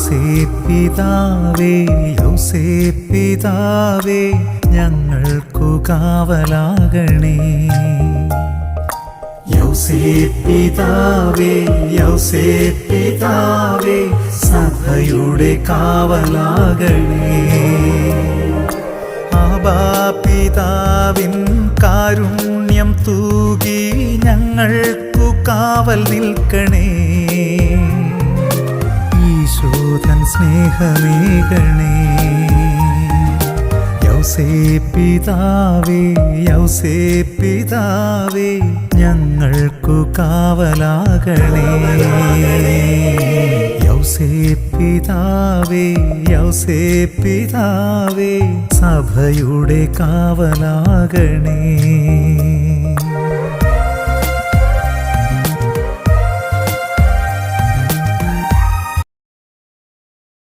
യൗസേപ്പിതാവേ യൗസേപ്പിതാവേ ഞങ്ങൾക്കു കാവലാകണേ. യൗസേപ്പിതാവേ യൗസേപ്പിതാവേ സഭയുടെ കാവലാകണേ. ആബാപിതാവിൻ കാരുണ്യം തൂകി ഞങ്ങൾക്കു കാവൽ നിൽക്കണേ. ഈശോതൻ സ്നേഹമേകണേ. യൗസേപ്പിതാവേ യൗസേപ്പിതാവേ ഞങ്ങൾക്കു കാവലാകണേ. യൗസേപ്പിതാവേ യൗസേപ്പിതാവേ സഭയുടെ കാവലാകണേ.